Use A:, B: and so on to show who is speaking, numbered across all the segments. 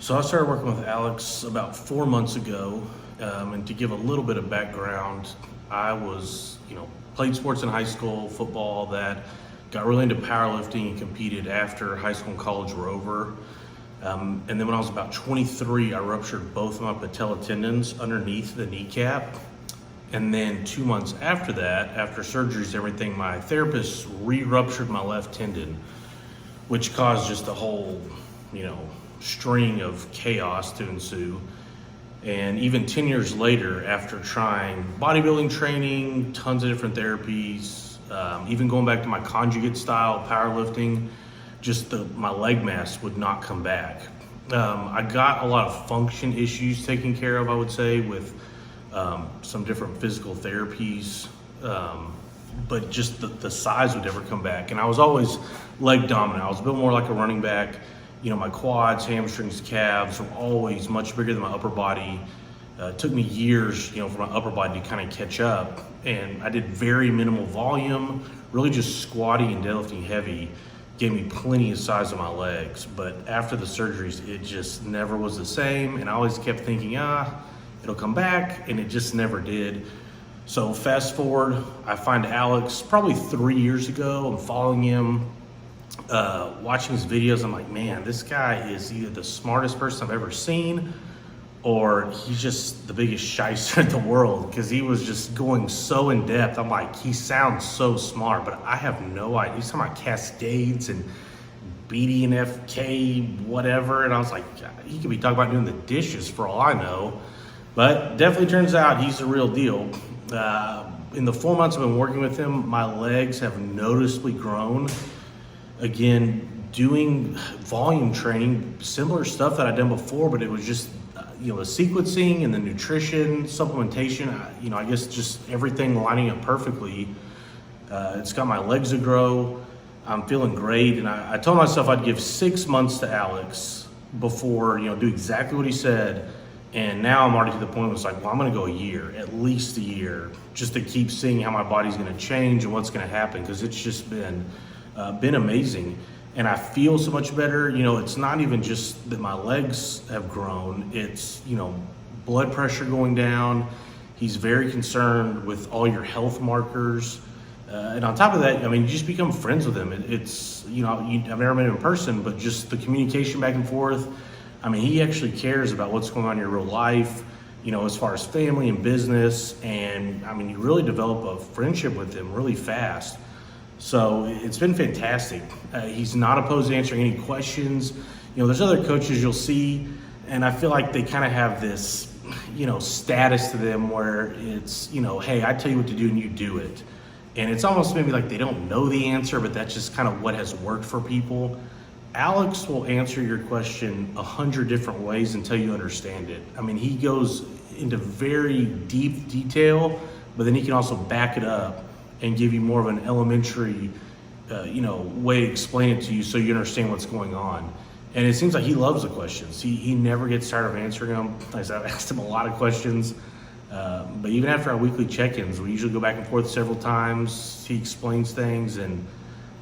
A: So I started working with Alex about 4 months ago, and to give a little bit of background, I was, played sports in high school, football, all that. Got really into powerlifting and competed after high school and college were over. And then when I was about 23, I ruptured both of my patella tendons underneath the kneecap. And then 2 months after that, after surgeries and everything, my therapist re-ruptured my left tendon, which caused just a whole, string of chaos to ensue. And even 10 years later, after trying bodybuilding training, tons of different therapies, even going back to my conjugate style powerlifting, my leg mass would not come back. I got a lot of function issues taken care of, I would say, with some different physical therapies, but just the size would never come back. And I was always leg dominant. I was built more like a running back. My quads, hamstrings, calves were always much bigger than my upper body. It took me years, for my upper body to kind of catch up. And I did very minimal volume, really just squatting and deadlifting heavy gave me plenty of size on my legs. But after the surgeries, it just never was the same. And I always kept thinking, it'll come back, and it just never did. So fast forward, I find Alex probably 3 years ago. I'm following him, watching his videos. I'm like, man, this guy is either the smartest person I've ever seen, or he's just the biggest shyster in the world, because he was just going so in depth. I'm like, he sounds so smart, but I have no idea. He's talking about cascades and BDNFK, whatever. And I was like, he could be talking about doing the dishes for all I know. But definitely turns out he's the real deal. In the 4 months I've been working with him, my legs have noticeably grown. Again, doing volume training, similar stuff that I'd done before, but it was just, the sequencing and the nutrition, supplementation, I guess just everything lining up perfectly. It's got my legs to grow. I'm feeling great. And I told myself I'd give 6 months to Alex before, do exactly what he said. And now I'm already to the point where it's like, well, I'm going to go a year, at least a year, just to keep seeing how my body's going to change and what's going to happen, because it's just been amazing. And I feel so much better. It's not even just that my legs have grown. It's, blood pressure going down. He's very concerned with all your health markers. And on top of that, you just become friends with him. It's, I've never met him in person, but just the communication back and forth. He actually cares about what's going on in your real life, as far as family and business. And you really develop a friendship with him really fast. So it's been fantastic. He's not opposed to answering any questions. There's other coaches you'll see, and I feel like they kind of have this, status to them where it's, hey, I tell you what to do and you do it. And it's almost maybe like they don't know the answer, but that's just kind of what has worked for people. Alex will answer your question 100 different ways until you understand it. He goes into very deep detail, but then he can also back it up and give you more of an elementary, way to explain it to you so you understand what's going on. And it seems like he loves the questions. He never gets tired of answering them. I've asked him a lot of questions, but even after our weekly check-ins, we usually go back and forth several times. He explains things, and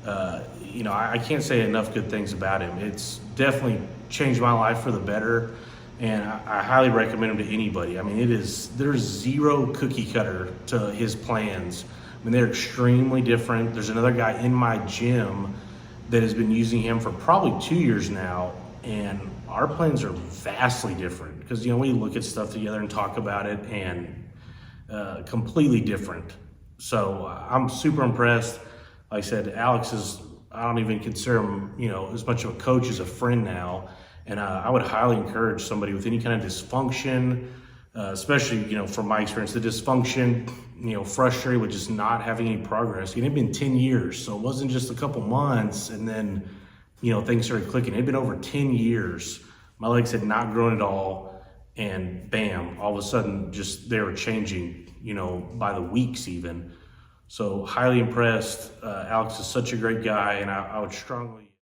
A: I can't say enough good things about him. It's definitely changed my life for the better, and I highly recommend him to anybody. There's zero cookie cutter to his plans. They're extremely different. There's another guy in my gym that has been using him for probably 2 years now, and our plans are vastly different because, we look at stuff together and talk about it, and completely different. So I'm super impressed. Like I said, Alex I don't even consider him, as much of a coach as a friend now. And I would highly encourage somebody with any kind of dysfunction, especially, from my experience, the dysfunction, frustrated with just not having any progress. It had been 10 years, so it wasn't just a couple months and then, things started clicking. It had been over 10 years. My legs had not grown at all, and bam, all of a sudden, just they were changing, by the weeks even. So highly impressed. Alex is such a great guy, and I would strongly